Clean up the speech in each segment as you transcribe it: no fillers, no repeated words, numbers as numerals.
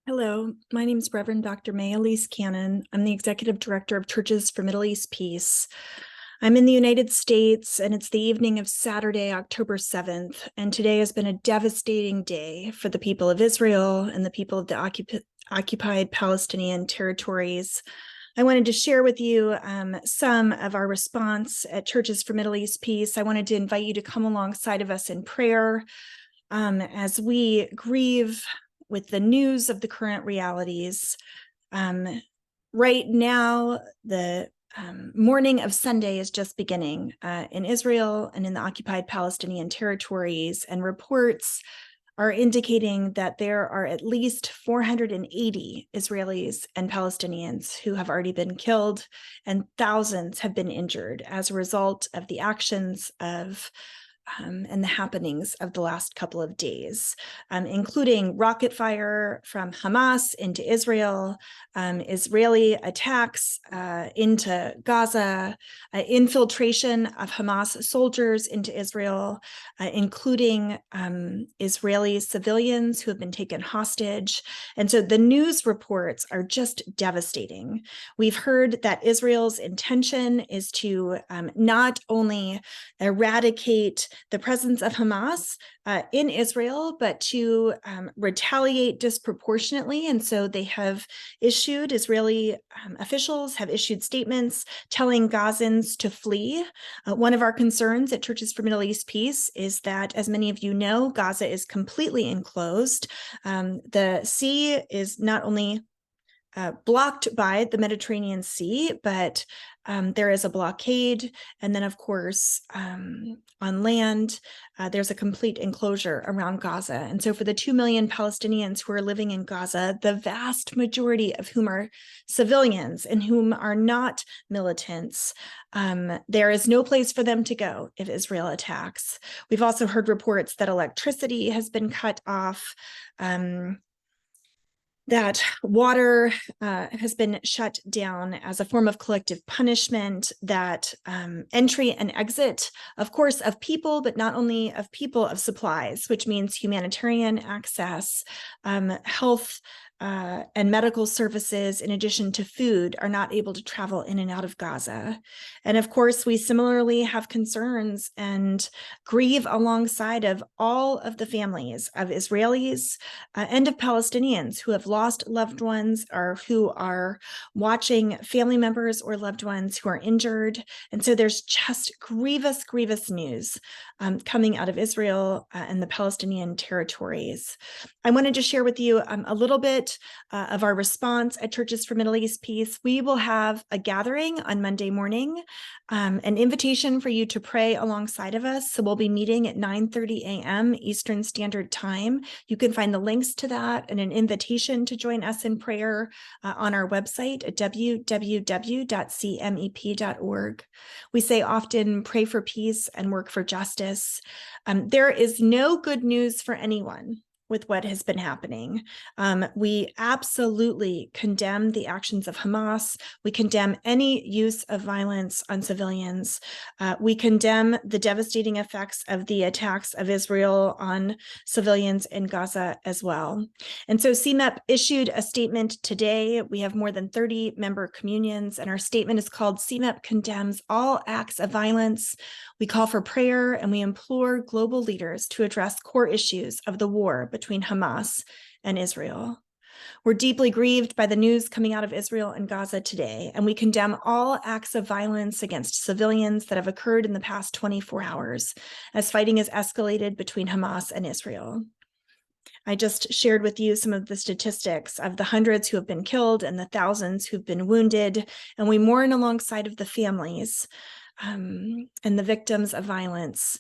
Hello, my name is Reverend Dr. Mae Elise Cannon. I'm the Executive Director of Churches for Middle East Peace. I'm in the United States, and it's the evening of Saturday, October 7th, and today has been a devastating day for the people of Israel and the people of the occupied Palestinian territories. I wanted to share with you some of our response at Churches for Middle East Peace. I wanted to invite you to come alongside of us in prayer as we grieve with the news of the current realities. Right now, the morning of Sunday is just beginning in Israel and in the occupied Palestinian territories, and reports are indicating that there are at least 480 Israelis and Palestinians who have already been killed, and thousands have been injured as a result of the actions of and the happenings of the last couple of days, including rocket fire from Hamas into Israel, Israeli attacks into Gaza, infiltration of Hamas soldiers into Israel, including Israeli civilians who have been taken hostage. And so the news reports are just devastating. We've heard that Israel's intention is to not only eradicate the presence of Hamas in Israel, but to retaliate disproportionately. And so they have issued, Israeli officials have issued statements telling Gazans to flee. One of our concerns at Churches for Middle East Peace is that, as many of you know, Gaza is completely enclosed. The sea is not only blocked by the Mediterranean Sea, but there is a blockade. And then, of course, on land, there's a complete enclosure around Gaza. And so for the 2 million Palestinians who are living in Gaza, the vast majority of whom are civilians and whom are not militants, there is no place for them to go if Israel attacks. We've also heard reports that electricity has been cut off, that water has been shut down as a form of collective punishment, that entry and exit, of course, of people, but not only of people, of supplies, which means humanitarian access, health, and medical services, in addition to food, are not able to travel in and out of Gaza. And of course, we similarly have concerns and grieve alongside of all of the families of Israelis and of Palestinians who have lost loved ones or who are watching family members or loved ones who are injured. And so there's just grievous, grievous news coming out of Israel and the Palestinian territories. I wanted to share with you a little bit of our response at Churches for Middle East Peace. We will have a gathering on Monday morning, an invitation for you to pray alongside of us. So we'll be meeting at 9:30 a.m. Eastern Standard Time. You can find the links to that and an invitation to join us in prayer on our website at www.cmep.org. We say often, pray for peace and work for justice. There is no good news for anyone with what has been happening. We absolutely condemn the actions of Hamas. We condemn any use of violence on civilians. We condemn the devastating effects of the attacks of Israel on civilians in Gaza as well. And so CMEP issued a statement today. We have more than 30 member communions, and our statement is called CMEP Condemns All Acts of Violence. We call for prayer, and we implore global leaders to address core issues of the war between Hamas and Israel. We're deeply grieved by the news coming out of Israel and Gaza today, and we condemn all acts of violence against civilians that have occurred in the past 24 hours as fighting has escalated between Hamas and Israel. I just shared with you some of the statistics of the hundreds who have been killed and the thousands who've been wounded, and we mourn alongside of the families and the victims of violence.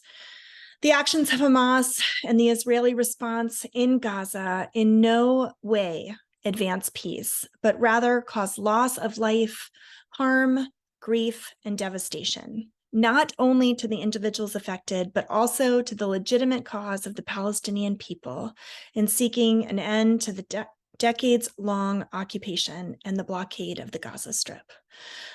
The actions of Hamas and the Israeli response in Gaza in no way advance peace, but rather cause loss of life, harm, grief, and devastation, not only to the individuals affected, but also to the legitimate cause of the Palestinian people in seeking an end to the decades-long occupation and the blockade of the Gaza Strip.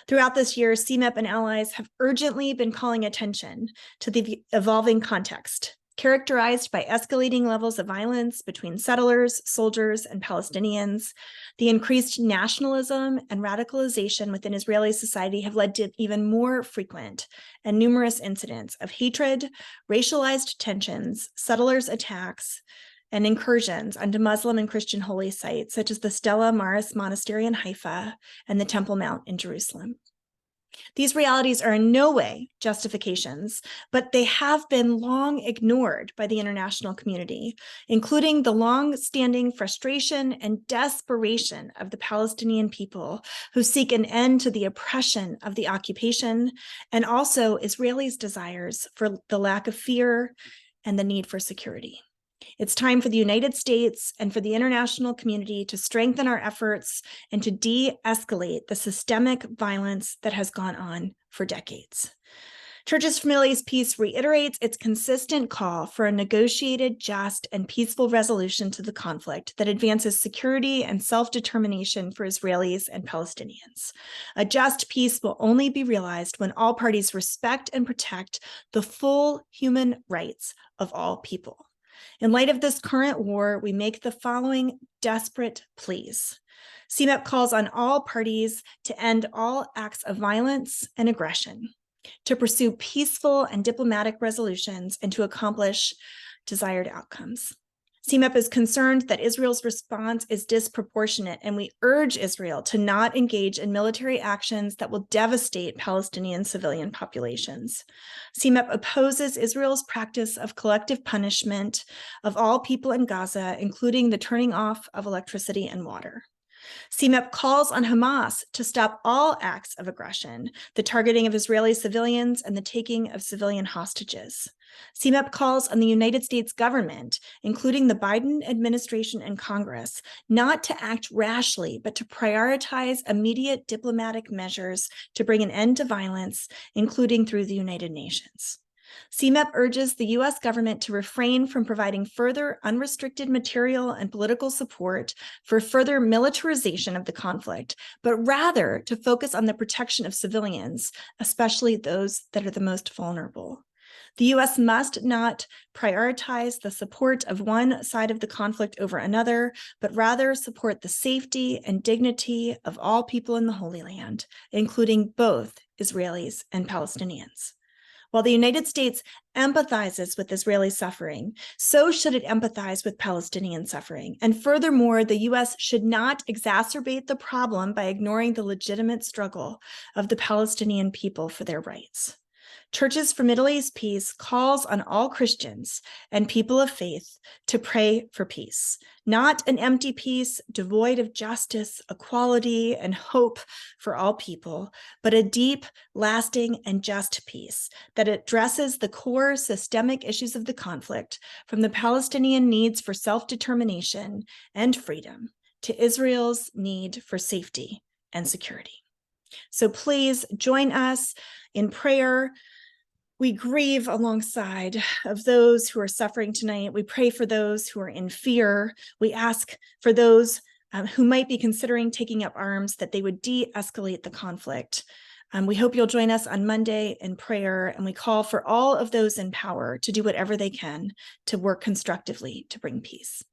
Throughout this year, CMEP and allies have urgently been calling attention to the evolving context characterized by escalating levels of violence between settlers, soldiers, and Palestinians. The increased nationalism and radicalization within Israeli society have led to even more frequent and numerous incidents of hatred, racialized tensions, settlers' attacks, and incursions onto Muslim and Christian holy sites, such as the Stella Maris Monastery in Haifa and the Temple Mount in Jerusalem. These realities are in no way justifications, but they have been long ignored by the international community, including the long-standing frustration and desperation of the Palestinian people who seek an end to the oppression of the occupation, and also Israelis' desires for the lack of fear and the need for security. It's time for the United States and for the international community to strengthen our efforts and to de-escalate the systemic violence that has gone on for decades. Churches for Middle East Peace reiterates its consistent call for a negotiated, just, and peaceful resolution to the conflict that advances security and self-determination for Israelis and Palestinians. A just peace will only be realized when all parties respect and protect the full human rights of all people. In light of this current war, we make the following desperate pleas. CMEP calls on all parties to end all acts of violence and aggression, to pursue peaceful and diplomatic resolutions, and to accomplish desired outcomes. CMEP is concerned that Israel's response is disproportionate, and we urge Israel to not engage in military actions that will devastate Palestinian civilian populations. CMEP opposes Israel's practice of collective punishment of all people in Gaza, including the turning off of electricity and water. CMEP calls on Hamas to stop all acts of aggression, the targeting of Israeli civilians, and the taking of civilian hostages. CMEP calls on the United States government, including the Biden administration and Congress, not to act rashly, but to prioritize immediate diplomatic measures to bring an end to violence, including through the United Nations. CMEP urges the U.S. government to refrain from providing further unrestricted material and political support for further militarization of the conflict, but rather to focus on the protection of civilians, especially those that are the most vulnerable. The U.S. must not prioritize the support of one side of the conflict over another, but rather support the safety and dignity of all people in the Holy Land, including both Israelis and Palestinians. While the United States empathizes with Israeli suffering, so should it empathize with Palestinian suffering. And furthermore, the U.S. should not exacerbate the problem by ignoring the legitimate struggle of the Palestinian people for their rights. Churches for Middle East Peace calls on all Christians and people of faith to pray for peace, not an empty peace devoid of justice, equality, and hope for all people, but a deep, lasting, and just peace that addresses the core systemic issues of the conflict, from the Palestinian needs for self-determination and freedom to Israel's need for safety and security. So please join us in prayer. We grieve alongside of those who are suffering tonight. We pray for those who are in fear. We ask for those who might be considering taking up arms that they would de-escalate the conflict. We hope you'll join us on Monday in prayer, and we call for all of those in power to do whatever they can to work constructively to bring peace.